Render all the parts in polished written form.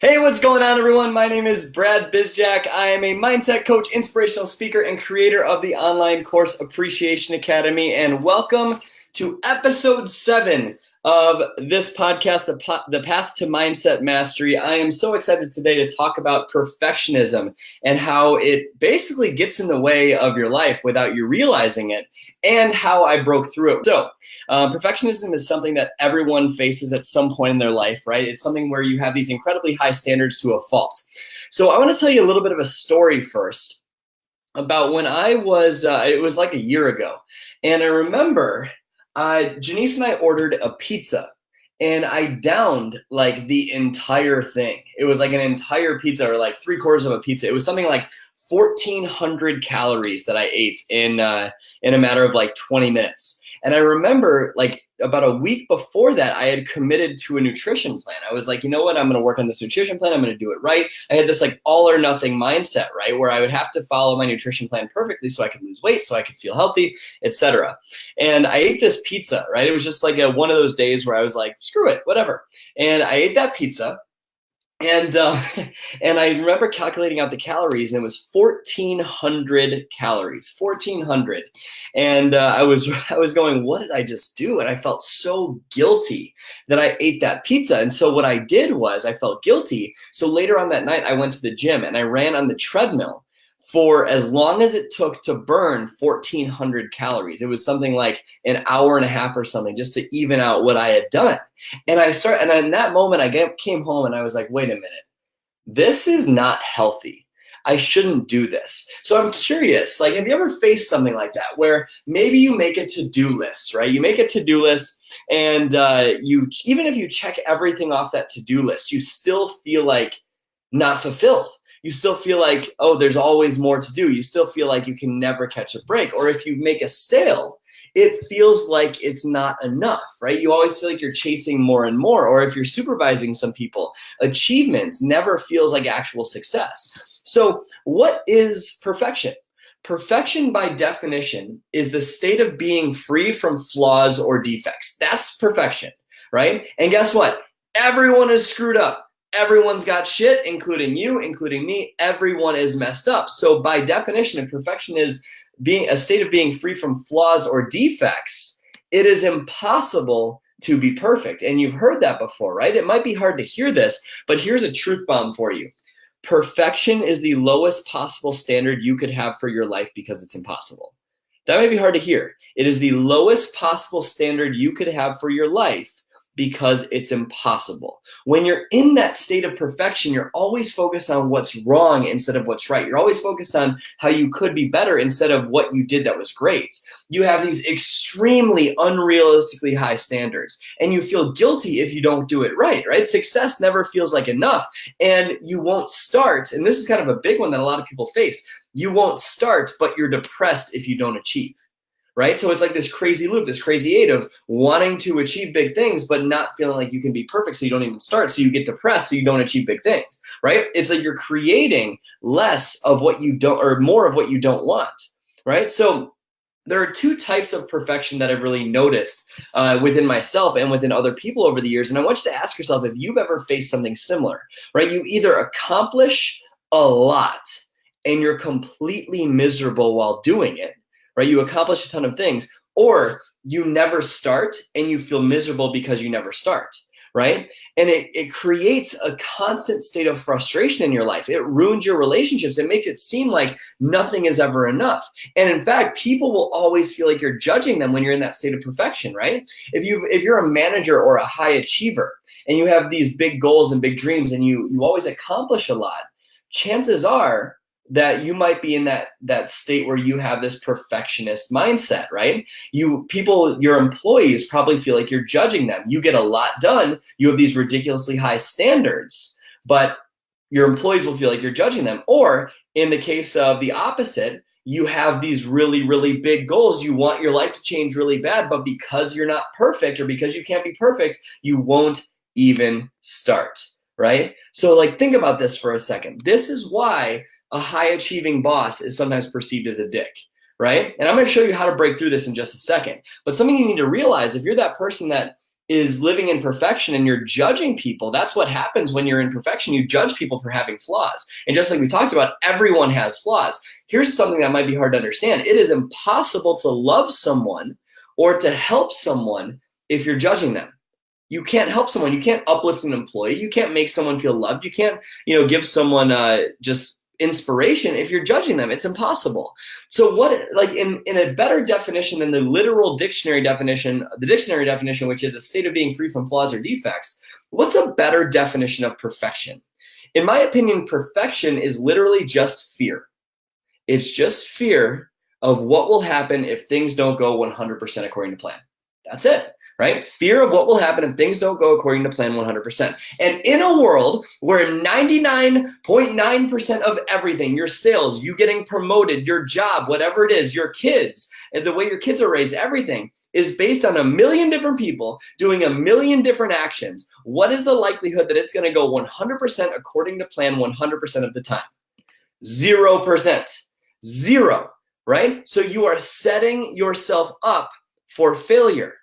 Hey, what's going on, everyone? My name is Brad Bizjack. I am a mindset coach, inspirational speaker, and creator of the online course Appreciation Academy. And welcome to episode 7 of this podcast, The Path to Mindset Mastery. I am so excited today to talk about perfectionism and how it basically gets in the way of your life without you realizing it, and how I broke through it. Perfectionism is something that everyone faces at some point in their life, right? It's something where you have these incredibly high standards to a fault. So I want to tell you a little bit of a story first about when I was, it was like a year ago. And I remember Janice and I ordered a pizza, and I downed like the entire thing. It was like an entire pizza, or like 3/4 of a pizza. It was something like 1,400 calories that I ate in a matter of like 20 minutes. And I remember like about a week before that, I had committed to a nutrition plan. I was like, you know what? I'm going to work on this nutrition plan. I'm going to do it right. I had this like all or nothing mindset, right? Where I would have to follow my nutrition plan perfectly so I could lose weight, so I could feel healthy, etc. And I ate this pizza, right? It was just like one of those days where I was like, screw it, whatever. And I ate that pizza. And and I remember calculating out the calories, and it was 1,400 calories, 1,400. And I was going, what did I just do? And I felt so guilty that I ate that pizza. And so what I did was I felt guilty. So later on that night, I went to the gym and I ran on the treadmill for as long as it took to burn 1,400 calories. It was something like an hour and a half or something, just to even out what I had done. And in that moment, I came home and I was like, wait a minute, this is not healthy. I shouldn't do this. So I'm curious, like, have you ever faced something like that where maybe you make a to-do list, right? You make a to-do list, and even if you check everything off that to-do list, you still feel like not fulfilled. You still feel like, oh, there's always more to do. You still feel like you can never catch a break. Or if you make a sale, it feels like it's not enough, right? You always feel like you're chasing more and more. Or if you're supervising some people, achievement never feels like actual success. So what is perfection? Perfection, by definition, is the state of being free from flaws or defects. That's perfection, right? And guess what? Everyone is screwed up. Everyone's got shit, including you, including me. Everyone is messed up. So by definition, if perfection is being a state of being free from flaws or defects, it is impossible to be perfect. And you've heard that before, right? It might be hard to hear this, but here's a truth bomb for you. Perfection is the lowest possible standard you could have for your life because it's impossible. That may be hard to hear. It is the lowest possible standard you could have for your life because it's impossible. When you're in that state of perfection, you're always focused on what's wrong instead of what's right. You're always focused on how you could be better instead of what you did that was great. You have these extremely unrealistically high standards, and you feel guilty if you don't do it right, right? Success never feels like enough, and you won't start. And this is kind of a big one that a lot of people face. You won't start, but you're depressed if you don't achieve. Right? So it's like this crazy loop, this crazy eight of wanting to achieve big things, but not feeling like you can be perfect. So you don't even start. So you get depressed. So you don't achieve big things, right? It's like you're creating less of what you don't, or more of what you don't want, right? So there are two types of perfection that I've really noticed within myself and within other people over the years. And I want you to ask yourself if you've ever faced something similar, right? You either accomplish a lot and you're completely miserable while doing it, right? You accomplish a ton of things, or you never start and you feel miserable because you never start, right? And it creates a constant state of frustration in your life. It ruins your relationships. It makes it seem like nothing is ever enough. And in fact, people will always feel like you're judging them when you're in that state of perfection, right? If you're a manager or a high achiever and you have these big goals and big dreams and you always accomplish a lot, chances are that you might be in that state where you have this perfectionist mindset, right? Your employees probably feel like you're judging them. You get a lot done. You have these ridiculously high standards, but your employees will feel like you're judging them. Or in the case of the opposite, you have these really, really big goals. You want your life to change really bad, but because you're not perfect, or because you can't be perfect, you won't even start, right? So like, think about this for a second. This is why a high achieving boss is sometimes perceived as a dick, right? And I'm going to show you how to break through this in just a second. But something you need to realize, if you're that person that is living in perfection and you're judging people. That's what happens when you're in perfection. You judge people for having flaws. And just like we talked about, everyone has flaws. Here's something that might be hard to understand. It is impossible to love someone or to help someone if you're judging them. You can't help someone. You can't uplift an employee. You can't make someone feel loved. You can't, give someone just inspiration if you're judging them. It's impossible. So what, like in a better definition than the literal dictionary definition, which is a state of being free from flaws or defects, what's a better definition of perfection? In my opinion, perfection is literally just fear. It's just fear of what will happen if things don't go 100% according to plan. That's it. Right? Fear of what will happen if things don't go according to plan 100%. And in a world where 99.9% of everything, your sales, you getting promoted, your job, whatever it is, your kids, and the way your kids are raised, everything is based on 1 million different people doing 1 million different actions. What is the likelihood that it's going to go 100% according to plan 100% of the time? 0%. Zero, right? So you are setting yourself up for failure.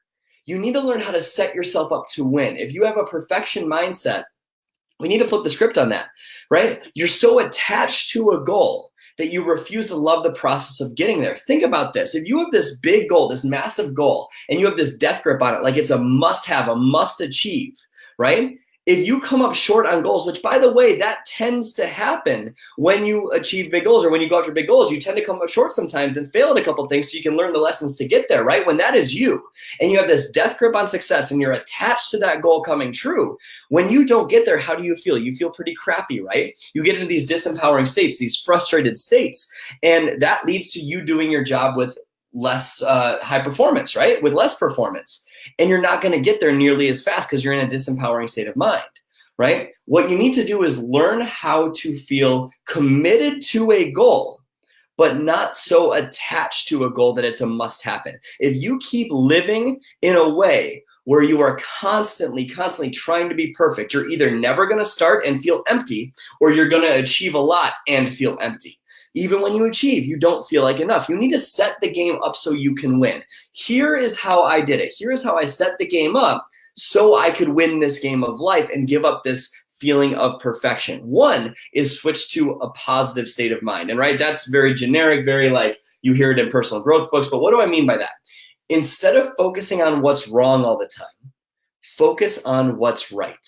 You need to learn how to set yourself up to win. If you have a perfection mindset, we need to flip the script on that, right? You're so attached to a goal that you refuse to love the process of getting there. Think about this. If you have this big goal, this massive goal, and you have this death grip on it, like it's a must-have, a must-achieve, right? If you come up short on goals, which by the way, that tends to happen when you achieve big goals or when you go after big goals, you tend to come up short sometimes and fail at a couple of things so you can learn the lessons to get there, right? When that is you and you have this death grip on success and you're attached to that goal coming true, when you don't get there, how do you feel? You feel pretty crappy, right? You get into these disempowering states, these frustrated states, and that leads to you doing your job with less high performance, right? With less performance. And you're not going to get there nearly as fast because you're in a disempowering state of mind, right? What you need to do is learn how to feel committed to a goal, but not so attached to a goal that it's a must happen. If you keep living in a way where you are constantly trying to be perfect, you're either never going to start and feel empty, or you're going to achieve a lot and feel empty. Even when you achieve, you don't feel like enough. You need to set the game up so you can win. Here is how I did it. Here is how I set the game up so I could win this game of life and give up this feeling of perfection. One is switch to a positive state of mind. And right, that's very generic, very like you hear it in personal growth books. But what do I mean by that? Instead of focusing on what's wrong all the time, focus on what's right.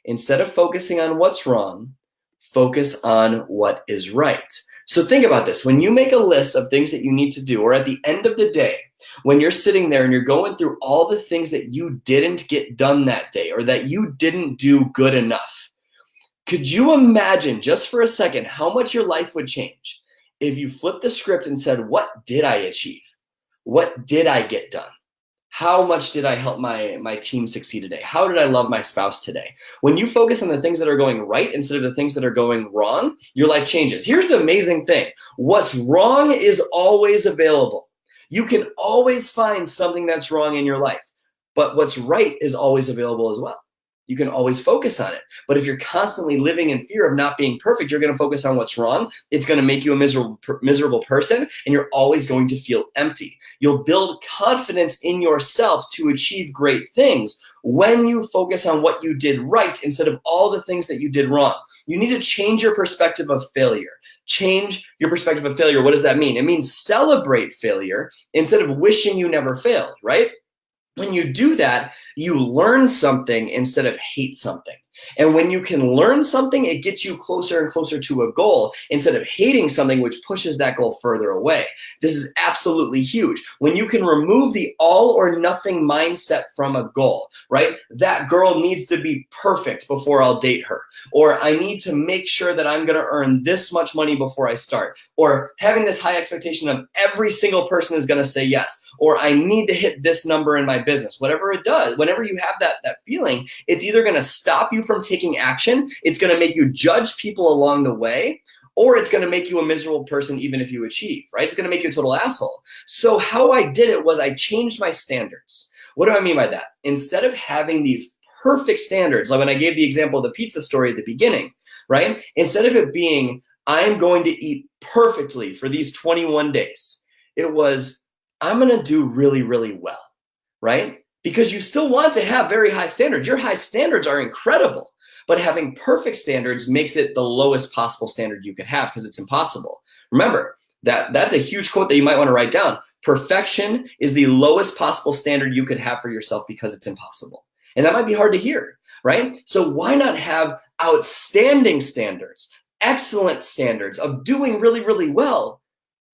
Instead of focusing on what's wrong, focus on what is right. So think about this. When you make a list of things that you need to do, or at the end of the day, when you're sitting there and you're going through all the things that you didn't get done that day or that you didn't do good enough, could you imagine just for a second how much your life would change if you flipped the script and said, what did I achieve? What did I get done? How much did I help my team succeed today? How did I love my spouse today? When you focus on the things that are going right instead of the things that are going wrong, your life changes. Here's the amazing thing. What's wrong is always available. You can always find something that's wrong in your life, but what's right is always available as well. You can always focus on it. But if you're constantly living in fear of not being perfect, you're going to focus on what's wrong. It's going to make you a miserable person, and you're always going to feel empty. You'll build confidence in yourself to achieve great things when you focus on what you did right instead of all the things that you did wrong. You need to change your perspective of failure. Change your perspective of failure. What does that mean? It means celebrate failure instead of wishing you never failed, right? When you do that, you learn something instead of hate something. And when you can learn something, it gets you closer and closer to a goal instead of hating something, which pushes that goal further away. This is absolutely huge. When you can remove the all or nothing mindset from a goal, right? That girl needs to be perfect before I'll date her. Or I need to make sure that I'm going to earn this much money before I start. Or having this high expectation of every single person is going to say yes. Or I need to hit this number in my business. Whatever it does, whenever you have that feeling, it's either going to stop you from taking action, it's going to make you judge people along the way, or it's going to make you a miserable person even if you achieve, right? It's going to make you a total asshole. So how I did it was I changed my standards. What do I mean by that? Instead of having these perfect standards, like when I gave the example of the pizza story at the beginning, right? Instead of it being, I'm going to eat perfectly for these 21 days, it was, I'm going to do really, really well, right? because you still want to have very high standards. Your high standards are incredible, but having perfect standards makes it the lowest possible standard you could have because it's impossible. Remember, that's a huge quote that you might want to write down. Perfection is the lowest possible standard you could have for yourself because it's impossible. And that might be hard to hear, right? So why not have outstanding standards, excellent standards of doing really, really well,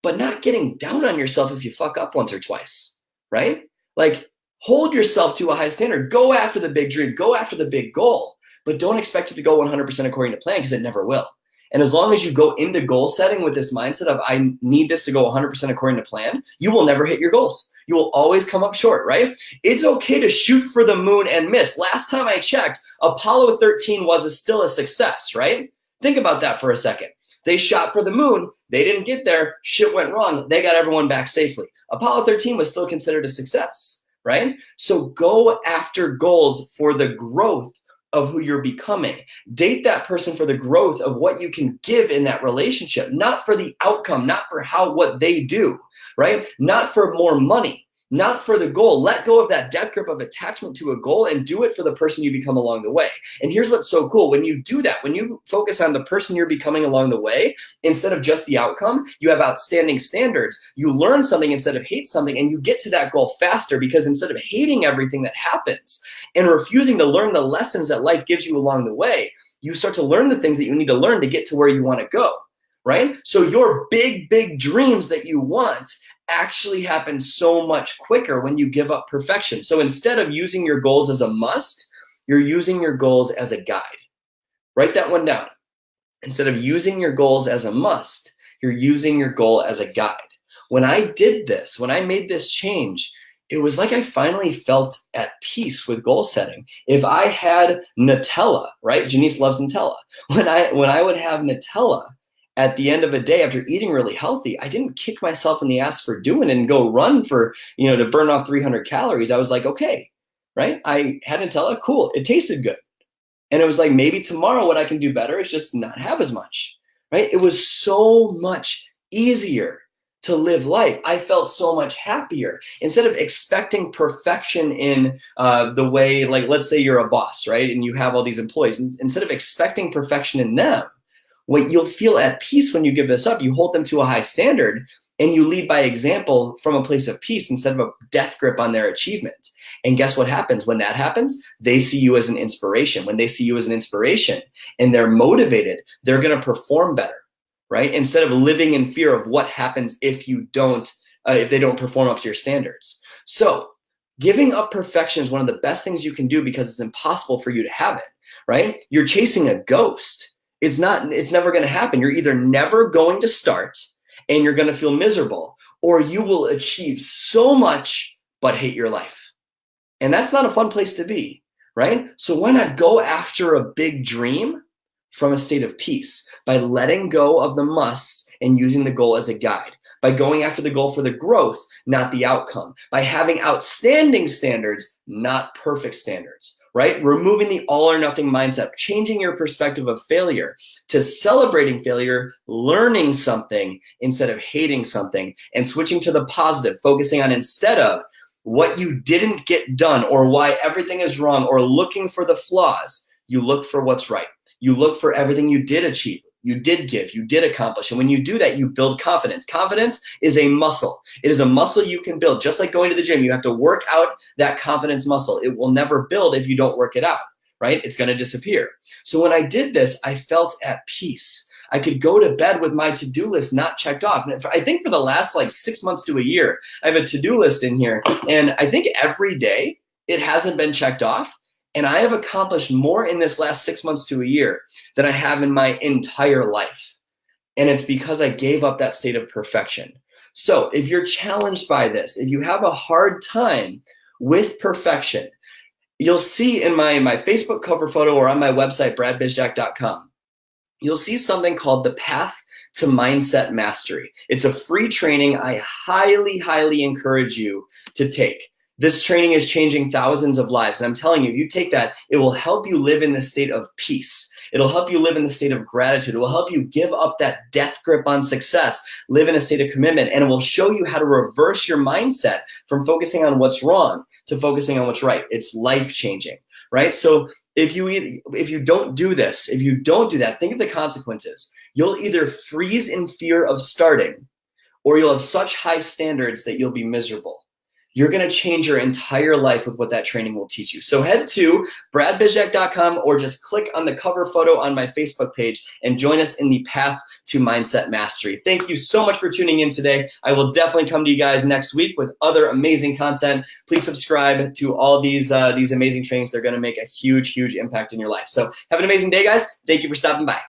but not getting down on yourself if you fuck up once or twice, right? Like, hold yourself to a high standard. Go after the big dream. Go after the big goal, but don't expect it to go 100% according to plan because it never will. And as long as you go into goal setting with this mindset of I need this to go 100% according to plan, you will never hit your goals. You will always come up short, right? It's okay to shoot for the moon and miss. Last time I checked, Apollo 13 was still a success, right? Think about that for a second. They shot for the moon. They didn't get there. Shit went wrong. They got everyone back safely. Apollo 13 was still considered a success, right? So go after goals for the growth of who you're becoming. Date that person for the growth of what you can give in that relationship, not for the outcome, not for what they do, right? Not for more money, not for the goal. Let go of that death grip of attachment to a goal and do it for the person you become along the way. And here's what's so cool. When you do that, when you focus on the person you're becoming along the way, instead of just the outcome, you have outstanding standards. You learn something instead of hate something, and you get to that goal faster because instead of hating everything that happens and refusing to learn the lessons that life gives you along the way, you start to learn the things that you need to learn to get to where you want to go, right? So your big, big dreams that you want actually happen so much quicker when you give up perfection. So instead of using your goals as a must, you're using your goals as a guide. Write that one down. Instead of using your goals as a must, you're using your goal as a guide. When I did this, when I made this change, it was like I finally felt at peace with goal setting. If I had Nutella, right? Janice loves Nutella. When I would have Nutella at the end of a day after eating really healthy, I didn't kick myself in the ass for doing it and go run for, to burn off 300 calories. I was like, okay, right? I had Nutella, cool. It tasted good. And it was like, maybe tomorrow what I can do better is just not have as much, right? It was so much easier to live life. I felt so much happier. Instead of expecting perfection in the way, like, let's say you're a boss, right? And you have all these employees. Instead of expecting perfection in them, what you'll feel at peace when you give this up, you hold them to a high standard and you lead by example from a place of peace instead of a death grip on their achievement. And guess what happens? When that happens, they see you as an inspiration. When they see you as an inspiration and they're motivated, they're going to perform better, right? Instead of living in fear of what happens if they don't perform up to your standards. So giving up perfection is one of the best things you can do because it's impossible for you to have it, right? You're chasing a ghost. It's never going to happen. You're either never going to start and you're going to feel miserable, or you will achieve so much but hate your life. And that's not a fun place to be, right? So why not go after a big dream from a state of peace by letting go of the musts and using the goal as a guide, by going after the goal for the growth, not the outcome, by having outstanding standards, not perfect standards, right? Removing the all or nothing mindset, changing your perspective of failure to celebrating failure, learning something instead of hating something, and switching to the positive, focusing on instead of what you didn't get done or why everything is wrong or looking for the flaws, you look for what's right. You look for everything you did achieve, you did give, you did accomplish. And when you do that, you build confidence. Confidence is a muscle. It is a muscle you can build. Just like going to the gym, you have to work out that confidence muscle. It will never build if you don't work it out, right? It's going to disappear. So when I did this, I felt at peace. I could go to bed with my to-do list not checked off. And I think for the last 6 months to a year, I have a to-do list in here. And I think every day it hasn't been checked off. And I have accomplished more in this last 6 months to a year than I have in my entire life. And it's because I gave up that state of perfection. So if you're challenged by this, if you have a hard time with perfection, you'll see in my Facebook cover photo or on my website, bradbizjack.com, you'll see something called the Path to Mindset Mastery. It's a free training I highly, highly encourage you to take. This training is changing thousands of lives. And I'm telling you, if you take that, it will help you live in the state of peace. It'll help you live in the state of gratitude. It will help you give up that death grip on success, live in a state of commitment, and it will show you how to reverse your mindset from focusing on what's wrong to focusing on what's right. It's life-changing, right? So if you don't do this, if you don't do that, think of the consequences. You'll either freeze in fear of starting, or you'll have such high standards that you'll be miserable. You're gonna change your entire life with what that training will teach you. So head to bradbizjack.com or just click on the cover photo on my Facebook page and join us in the path to mindset mastery. Thank you so much for tuning in today. I will definitely come to you guys next week with other amazing content. Please subscribe to all these amazing trainings. They're gonna make a huge, huge impact in your life. So have an amazing day, guys. Thank you for stopping by.